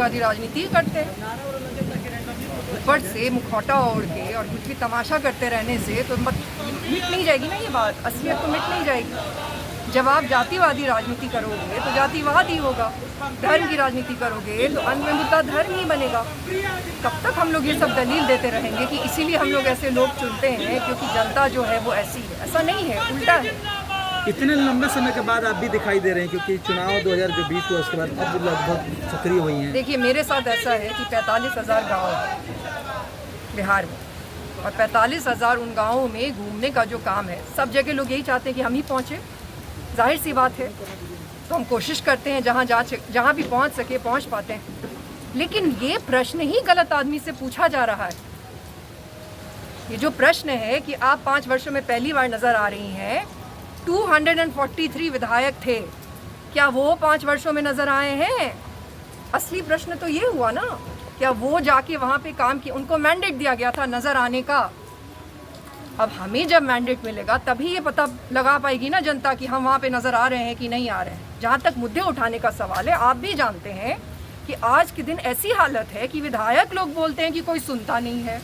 जातिवादी राजनीति करते हैं। ऊपर से मुखौटा ओढ़ के और कुछ भी तमाशा करते रहने से तो मिट नहीं जाएगी ना ये बात, असलियत तो मिट नहीं जाएगी। जब आप जातिवादी राजनीति करोगे तो जातिवाद ही होगा, धर्म की राजनीति करोगे तो अंत में मुद्दा धर्म ही बनेगा। कब तक हम लोग ये सब दलील देते रहेंगे कि इसीलिए हम लोग ऐसे लोग चुनते हैं क्योंकि जनता जो है वो ऐसी है? ऐसा नहीं है, उल्टा है। इतने लंबे समय के बाद आप भी दिखाई दे रहे हैं, क्योंकि चुनाव 2020 हुआ उसके बाद अब लगभग सक्रिय हुई हैं। देखिए, मेरे साथ ऐसा है कि 45,000 गाँव है बिहार में, और 45,000 उन गाँवों में घूमने का जो काम है, सब जगह लोग यही चाहते हैं कि हम ही पहुँचे। जाहिर सी बात है, तो हम कोशिश करते हैं जहाँ भी पहुँच सके पहुँच पाते हैं। लेकिन ये प्रश्न ही गलत आदमी से पूछा जा रहा है। ये जो प्रश्न है कि आप 5 वर्षों में पहली बार नज़र आ रही हैं, 243 विधायक थे, क्या वो 5 वर्षों में नज़र आए हैं? असली प्रश्न तो ये हुआ ना, क्या वो जाके वहाँ पे काम किया? उनको मैंडेट दिया गया था नज़र आने का। अब हमें जब मैंडेट मिलेगा तभी ये पता लगा पाएगी ना जनता कि हम वहाँ पे नज़र आ रहे हैं कि नहीं आ रहे हैं। जहाँ तक मुद्दे उठाने का सवाल है, आप भी जानते हैं कि आज के दिन ऐसी हालत है कि विधायक लोग बोलते हैं कि कोई सुनता नहीं है।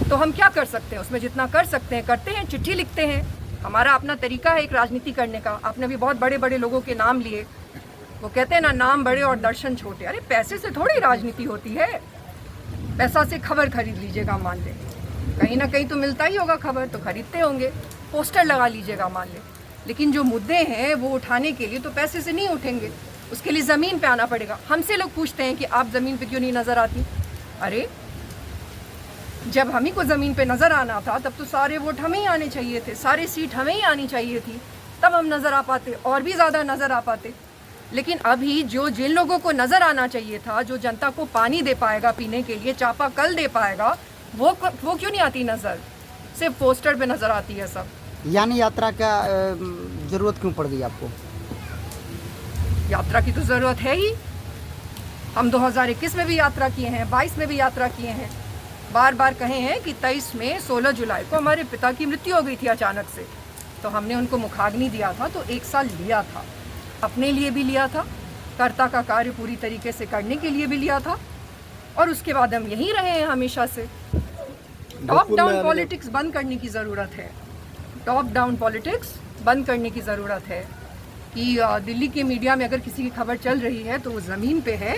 तो हम क्या कर सकते हैं? उसमें जितना कर सकते हैं करते हैं, चिट्ठी लिखते हैं। हमारा अपना तरीका है एक राजनीति करने का। आपने भी बहुत बड़े बड़े लोगों के नाम लिए, वो कहते हैं ना, नाम बड़े और दर्शन छोटे। अरे पैसे से थोड़ी राजनीति होती है। पैसा से खबर खरीद लीजिएगा, मान ले, कहीं ना कहीं तो मिलता ही होगा खबर, तो खरीदते होंगे। पोस्टर लगा लीजिएगा, मान ले, लेकिन जो मुद्दे हैं वो उठाने के लिए तो पैसे से नहीं उठेंगे, उसके लिए ज़मीन पे आना पड़ेगा। हमसे लोग पूछते हैं कि आप ज़मीन पे क्यों नहीं नज़र आती? अरे जब हम ही को ज़मीन पे नज़र आना था तब तो सारे वोट हमें ही आने चाहिए थे, सारे सीट हमें ही आनी चाहिए थी, तब हम नज़र आ पाते और भी ज़्यादा नज़र आ पाते। लेकिन अभी जिन लोगों को नज़र आना चाहिए था, जो जनता को पानी दे पाएगा पीने के लिए, चापाकल दे पाएगा, वो क्यों नहीं आती नज़र? सिर्फ पोस्टर पे नज़र आती है सब। यानी यात्रा का ज़रूरत क्यों पड़ गई आपको? यात्रा की तो ज़रूरत है ही। हम 2021 में भी यात्रा किए हैं, 22 में भी यात्रा किए हैं। बार बार कहे हैं कि 23 में 16 जुलाई को हमारे पिता की मृत्यु हो गई थी अचानक से, तो हमने उनको मुखाग्नि दिया था, तो 1 साल लिया था, अपने लिए भी लिया था, कर्ता का कार्य पूरी तरीके से करने के लिए भी लिया था, और उसके बाद हम यहीं रहे हैं हमेशा से। टॉप डाउन पॉलिटिक्स बंद करने की ज़रूरत है। टॉप डाउन पॉलिटिक्स बंद करने की ज़रूरत है कि दिल्ली के मीडिया में अगर किसी की खबर चल रही है तो वो ज़मीन पे है,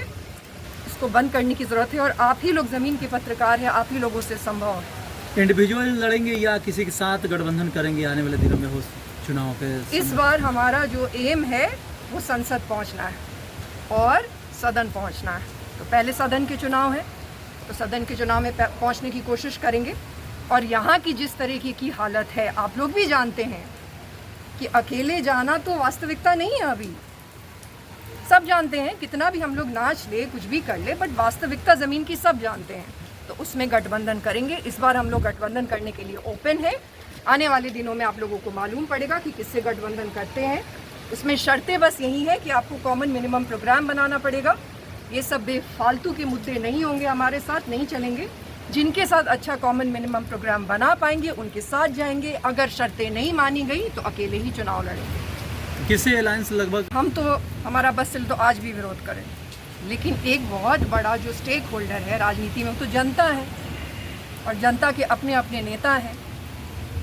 इसको बंद करने की ज़रूरत है। और आप ही लोग ज़मीन के पत्रकार हैं, आप ही लोगों से संभव है। इंडिविजुअल लड़ेंगे या किसी के साथ गठबंधन करेंगे आने वाले दिनों में हो चुनाव पे? इस बार हमारा जो एम है वो संसद पहुंचना है और सदन पहुंचना है। तो पहले सदन के चुनाव है, तो सदन के चुनाव में पहुंचने की कोशिश करेंगे। और यहाँ की जिस तरीके की हालत है, आप लोग भी जानते हैं कि अकेले जाना तो वास्तविकता नहीं है। अभी सब जानते हैं, कितना भी हम लोग नाच ले, कुछ भी कर ले, बट वास्तविकता ज़मीन की सब जानते हैं। तो उसमें गठबंधन करेंगे। इस बार हम लोग गठबंधन करने के लिए ओपन है। आने वाले दिनों में आप लोगों को मालूम पड़ेगा कि किससे गठबंधन करते हैं। उसमें शर्तें बस यही है कि आपको कॉमन मिनिमम प्रोग्राम बनाना पड़ेगा। ये सब बेफालतू के मुद्दे नहीं होंगे, हमारे साथ नहीं चलेंगे। जिनके साथ अच्छा कॉमन मिनिमम प्रोग्राम बना पाएंगे उनके साथ जाएंगे। अगर शर्तें नहीं मानी गई तो अकेले ही चुनाव लड़ेंगे। किसी अलायंस लगभग हम तो, हमारा बस तो आज भी विरोध करें, लेकिन एक बहुत बड़ा जो स्टेक होल्डर है राजनीति में, तो जनता है, और जनता के अपने अपने नेता हैं।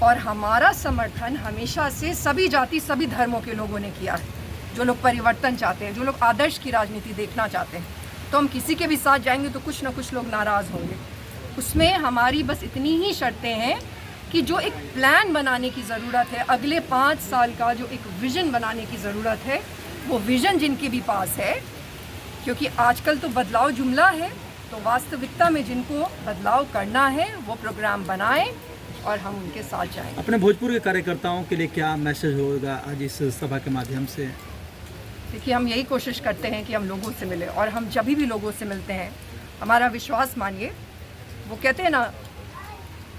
और हमारा समर्थन हमेशा से सभी जाति सभी धर्मों के लोगों ने किया है। जो लोग परिवर्तन चाहते हैं, जो लोग आदर्श की राजनीति देखना चाहते हैं, तो हम किसी के भी साथ जाएंगे तो कुछ ना कुछ लोग नाराज़ होंगे। उसमें हमारी बस इतनी ही शर्तें हैं कि जो एक प्लान बनाने की ज़रूरत है, अगले 5 साल का जो एक विज़न बनाने की ज़रूरत है, वो विज़न जिनके भी पास है, क्योंकि आजकल तो बदलाव जुमला है, तो वास्तविकता में जिनको बदलाव करना है वो प्रोग्राम बनाएं और हम उनके साथ जाएं। अपने भोजपुर के कार्यकर्ताओं के लिए क्या मैसेज होगा आज इस सभा के माध्यम से? देखिए, हम यही कोशिश करते हैं कि हम लोगों से मिलें, और हम जब भी लोगों से मिलते हैं, हमारा विश्वास मानिए, वो कहते हैं ना,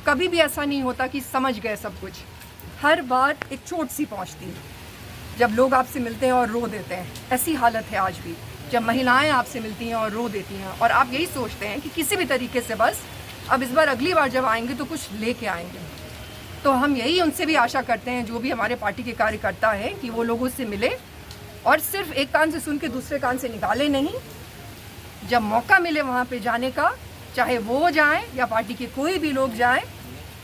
कभी भी ऐसा नहीं होता कि समझ गए सब कुछ। हर बार एक चोट सी पहुंचती है जब लोग आपसे मिलते हैं और रो देते हैं। ऐसी हालत है आज भी, जब महिलाएं आपसे मिलती हैं और रो देती हैं, और आप यही सोचते हैं कि किसी भी तरीके से बस अब इस बार अगली बार जब आएंगे तो कुछ लेके आएंगे। तो हम यही उनसे भी आशा करते हैं, जो भी हमारे पार्टी के कार्यकर्ता हैं, कि वो लोगों से मिले और सिर्फ एक कान से सुन के दूसरे कान से निकाले नहीं, जब मौका मिले वहाँ पे जाने का, चाहे वो जाएं या पार्टी के कोई भी लोग जाएं,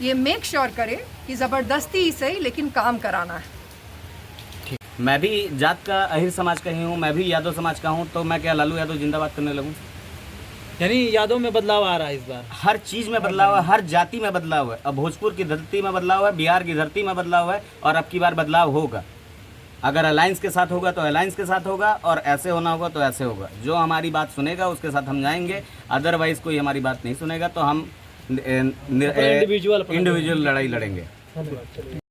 ये मेक श्योर करे कि ज़बरदस्ती ही सही लेकिन काम कराना है। मैं भी जात का अहिर समाज का ही हूँ, मैं भी यादव समाज का हूँ, तो मैं क्या लालू यादव जिंदाबाद करने लगूँ? यानी यादव में बदलाव आ रहा है इस बार। हर चीज़ में बदलाव है, हर जाति में बदलाव है। अब भोजपुर की धरती में बदलाव है, बिहार की धरती में बदलाव है, और अब की बार बदलाव होगा। अगर अलायंस के साथ होगा तो अलायंस के साथ होगा, और ऐसे होना होगा तो ऐसे होगा। जो हमारी बात सुनेगा उसके साथ हम जाएंगे, अदरवाइज़ कोई हमारी बात नहीं सुनेगा तो हम इंडिविजुअल लड़ाई लड़ेंगे।